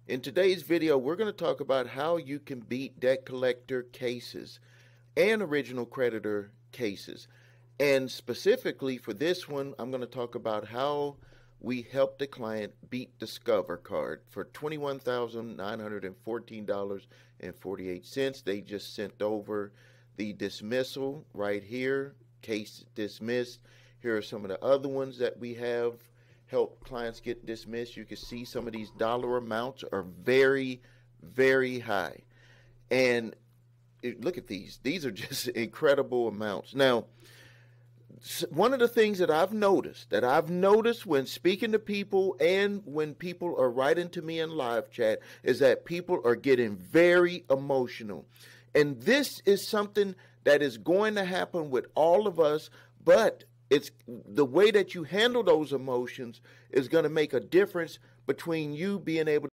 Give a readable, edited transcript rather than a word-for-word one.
In today's video, we're going to talk about how you can beat debt collector cases and original creditor cases. And specifically for this one, I'm going to talk about how we helped the client beat Discover Card for $21,914.48. They just sent over the dismissal right here, case dismissed. Here are some of the other ones that we have help clients get dismissed. You can see some of these dollar amounts are very, very high. And look at these. These are just incredible amounts. Now, one of the things that I've noticed when speaking to people and when people are writing to me in live chat is that people are getting very emotional. And this is something that is going to happen with all of us, but it's the way that you handle those emotions is going to make a difference between you being able